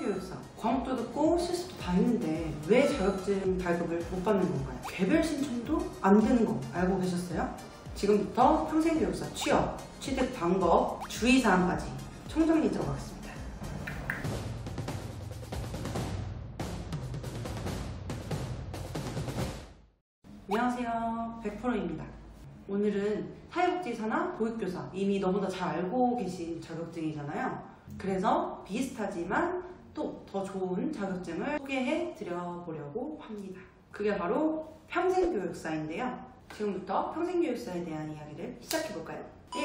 평생교육사 과목도 듣고 실습도 다 했는데 왜 자격증 발급을 못 받는 건가요? 개별 신청도 안 되는 거 알고 계셨어요? 지금부터 평생교육사 취업, 취득 방법, 주의사항까지 총정리 들어가겠습니다. 안녕하세요, 100%입니다. 오늘은 사회복지사나 보육교사 이미 너무나 잘 알고 계신 자격증이잖아요. 그래서 비슷하지만 또 더 좋은 자격증을 소개해 드려보려고 합니다. 그게 바로 평생교육사인데요. 지금부터 평생교육사에 대한 이야기를 시작해볼까요? 1.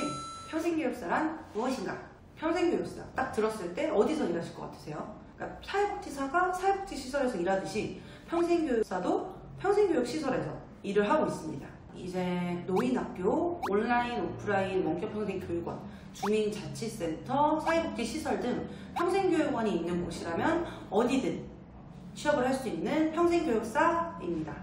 평생교육사란 무엇인가? 평생교육사 딱 들었을 때 어디서 일하실 것 같으세요? 그러니까 사회복지사가 사회복지시설에서 일하듯이 평생교육사도 평생교육시설에서 일을 하고 있습니다. 이제 노인학교, 온라인, 오프라인, 원격평생교육원, 주민자치센터, 사회복지시설 등 평생교육원이 있는 곳이라면 어디든 취업을 할 수 있는 평생교육사입니다.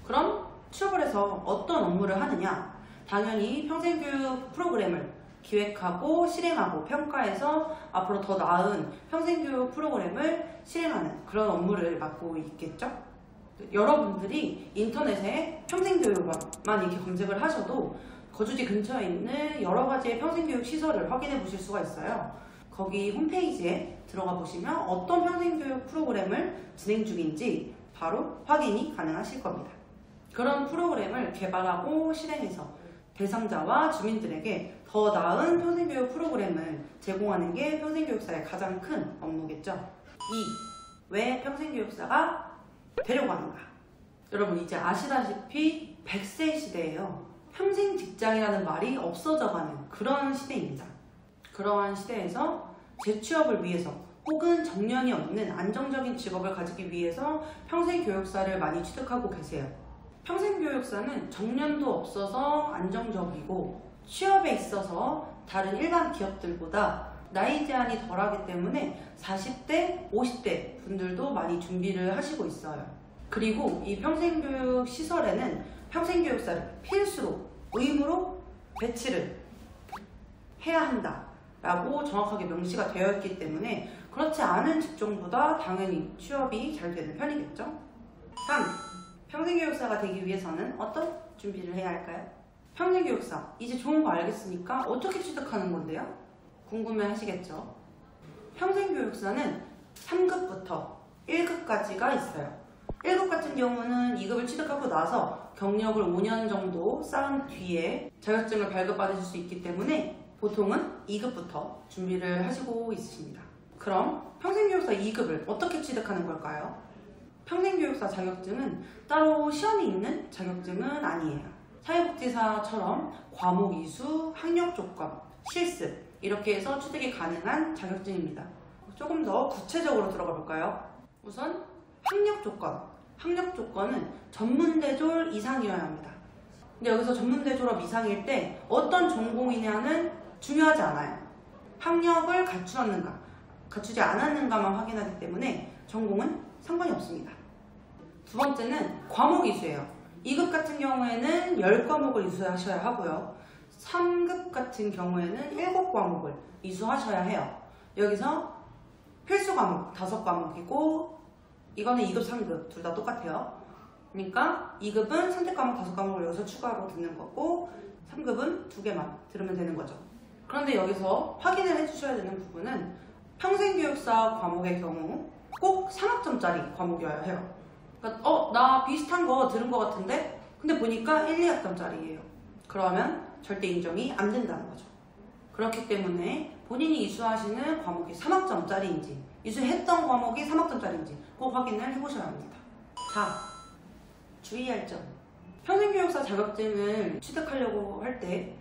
그럼 취업을 해서 어떤 업무를 하느냐? 당연히 평생교육 프로그램을 기획하고 실행하고 평가해서 앞으로 더 나은 평생교육 프로그램을 실행하는 그런 업무를 맡고 있겠죠? 여러분들이 인터넷에 평생교육원만 이렇게 검색을 하셔도 거주지 근처에 있는 여러 가지의 평생교육 시설을 확인해 보실 수가 있어요. 거기 홈페이지에 들어가 보시면 어떤 평생교육 프로그램을 진행 중인지 바로 확인이 가능하실 겁니다. 그런 프로그램을 개발하고 실행해서 대상자와 주민들에게 더 나은 평생교육 프로그램을 제공하는 게 평생교육사의 가장 큰 업무겠죠. 2. 왜 평생교육사가 되려고 하는가? 여러분 이제 아시다시피 100세 시대예요. 평생 직장이라는 말이 없어져가는 그런 시대입니다. 그러한 시대에서 재취업을 위해서 혹은 정년이 없는 안정적인 직업을 가지기 위해서 평생교육사를 많이 취득하고 계세요. 평생교육사는 정년도 없어서 안정적이고 취업에 있어서 다른 일반 기업들보다 나이 제한이 덜하기 때문에 40대, 50대 분들도 많이 준비를 하시고 있어요. 그리고 이 평생교육 시설에는 평생교육사를 필수로, 의무로 배치를 해야 한다라고 정확하게 명시가 되어 있기 때문에 그렇지 않은 직종보다 당연히 취업이 잘 되는 편이겠죠. 3. 평생교육사가 되기 위해서는 어떤 준비를 해야 할까요? 평생교육사, 이제 좋은 거 알겠으니까 어떻게 취득하는 건데요? 궁금해 하시겠죠? 평생교육사는 3급부터 1급까지가 있어요. 1급 같은 경우는 2급을 취득하고 나서 경력을 5년 정도 쌓은 뒤에 자격증을 발급받으실 수 있기 때문에 보통은 2급부터 준비를 하시고 있으십니다. 그럼 평생교육사 2급을 어떻게 취득하는 걸까요? 평생교육사 자격증은 따로 시험이 있는 자격증은 아니에요. 사회복지사처럼 과목 이수, 학력 조건, 실습 이렇게 해서 취득이 가능한 자격증입니다. 조금 더 구체적으로 들어가 볼까요? 우선 학력 조건. 학력 조건은 전문대졸 이상이어야 합니다. 근데 여기서 전문대졸업 이상일 때 어떤 전공이냐는 중요하지 않아요. 학력을 갖추었는가, 갖추지 않았는가만 확인하기 때문에 전공은 상관이 없습니다. 두 번째는 과목 이수예요. 2급 같은 경우에는 10과목을 이수하셔야 하고요. 3급 같은 경우에는 7과목을 이수하셔야 해요. 여기서 필수 과목 5과목이고 이거는 2급, 3급 둘 다 똑같아요. 그러니까 2급은 선택 과목 5과목을 여기서 추가로 듣는 거고 3급은 2개만 들으면 되는 거죠. 그런데 여기서 확인을 해주셔야 되는 부분은 평생교육사 과목의 경우 꼭 3학점짜리 과목이어야 해요. 그러니까 나 비슷한 거 들은 거 같은데 근데 보니까 1, 2학점짜리예요. 그러면 절대 인정이 안 된다는 거죠. 그렇기 때문에 본인이 이수하시는 과목이 3학점짜리인지 이수했던 과목이 3학점짜리인지 꼭 확인을 해보셔야 합니다. 4. 주의할 점. 평생교육사 자격증을 취득하려고 할 때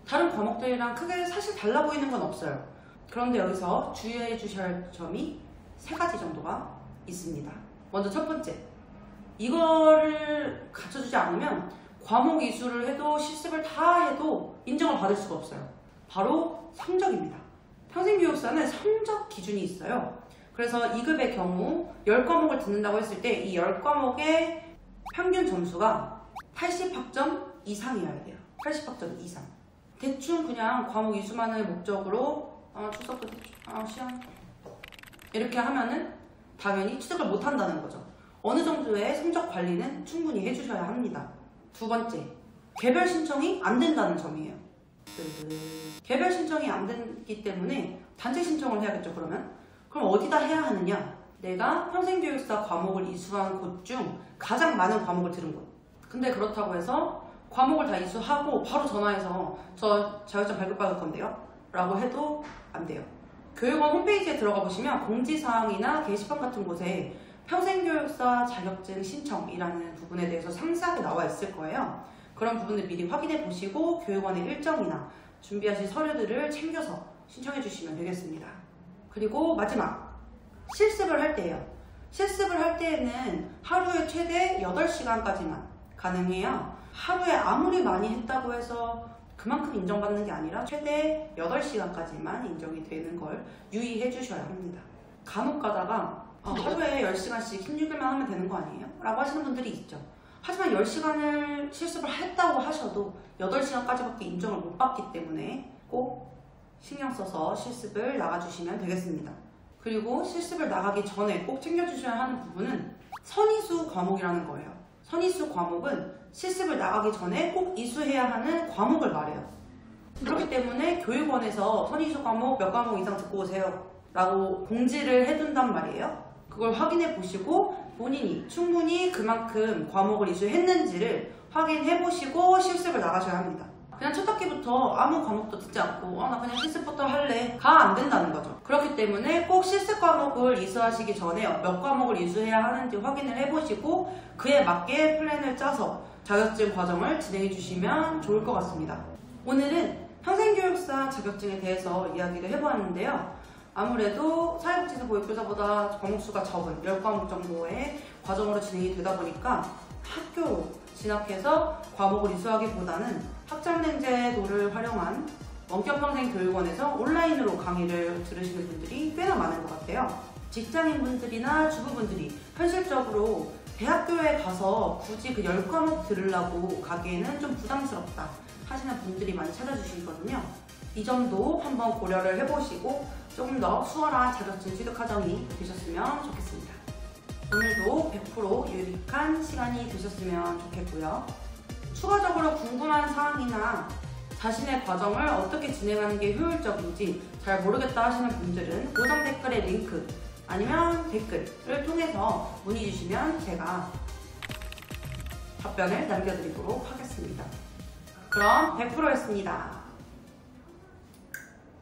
다른 과목들이랑 크게 사실 달라 보이는 건 없어요. 그런데 여기서 주의해 주셔야 할 점이 3가지 정도가 있습니다. 먼저 첫 번째, 이거를 갖춰주지 않으면 과목 이수를 해도 실습을 다 해도 인정을 받을 수가 없어요. 바로 성적입니다. 평생교육사는 성적 기준이 있어요. 그래서 2급의 경우 10과목을 듣는다고 했을 때 이 10과목의 평균 점수가 80학점 이상이어야 돼요. 80학점 이상. 대충 그냥 과목 이수만을 목적으로 출석도 시험 이렇게 하면은 당연히 취득을 못한다는 거죠. 어느 정도의 성적 관리는 충분히 해주셔야 합니다. 두 번째, 개별 신청이 안 된다는 점이에요. 개별 신청이 안 되기 때문에 단체 신청을 해야겠죠. 그럼 어디다 해야 하느냐? 내가 평생교육사 과목을 이수한 곳 중 가장 많은 과목을 들은 곳. 근데 그렇다고 해서 과목을 다 이수하고 바로 전화해서 저 자격증 발급받을 건데요 라고 해도 안 돼요. 교육원 홈페이지에 들어가 보시면 공지사항이나 게시판 같은 곳에 평생교육사 자격증 신청이라는 부분에 대해서 상세하게 나와 있을 거예요. 그런 부분을 미리 확인해 보시고 교육원의 일정이나 준비하실 서류들을 챙겨서 신청해 주시면 되겠습니다. 그리고 마지막, 실습을 할 때예요. 실습을 할 때에는 하루에 최대 8시간까지만 가능해요. 하루에 아무리 많이 했다고 해서 그만큼 인정받는 게 아니라 최대 8시간까지만 인정이 되는 걸 유의해 주셔야 합니다. 간혹 가다가 하루에 10시간씩 16일만 하면 되는 거 아니에요? 라고 하시는 분들이 있죠. 하지만 10시간을 실습을 했다고 하셔도 8시간까지밖에 인정을 못 받기 때문에 꼭 신경 써서 실습을 나가주시면 되겠습니다. 그리고 실습을 나가기 전에 꼭 챙겨주셔야 하는 부분은 선이수 과목이라는 거예요. 선이수 과목은 실습을 나가기 전에 꼭 이수해야 하는 과목을 말해요. 그렇기 때문에 교육원에서 선이수 과목 몇 과목 이상 듣고 오세요 라고 공지를 해둔단 말이에요. 그걸 확인해 보시고 본인이 충분히 그만큼 과목을 이수했는지를 확인해 보시고 실습을 나가셔야 합니다. 그냥 첫 학기부터 아무 과목도 듣지 않고 나 그냥 실습부터 할래 가 안 된다는 거죠. 그렇기 때문에 꼭 실습 과목을 이수하시기 전에 몇 과목을 이수해야 하는지 확인을 해보시고 그에 맞게 플랜을 짜서 자격증 과정을 진행해 주시면 좋을 것 같습니다. 오늘은 평생교육사 자격증에 대해서 이야기를 해보았는데요. 아무래도 사회복지사 보육교사보다 과목수가 적은 10과목 정도의 과정으로 진행이 되다 보니까 학교로 진학해서 과목을 이수하기보다는 학점냉제도를 활용한 원격평생교육원에서 온라인으로 강의를 들으시는 분들이 꽤나 많은 것 같아요. 직장인분들이나 주부분들이 현실적으로 대학교에 가서 굳이 그 10과목 들으려고 가기에는 좀 부담스럽다 하시는 분들이 많이 찾아주시거든요. 이 점도 한번 고려를 해보시고 조금 더 수월한 자격증 취득 과정이 되셨으면 좋겠습니다. 오늘도 100% 유익한 시간이 되셨으면 좋겠고요. 추가적으로 궁금한 사항이나 자신의 과정을 어떻게 진행하는 게 효율적인지 잘 모르겠다 하시는 분들은 고정 댓글의 링크 아니면 댓글을 통해서 문의 주시면 제가 답변을 남겨드리도록 하겠습니다. 그럼 100%였습니다.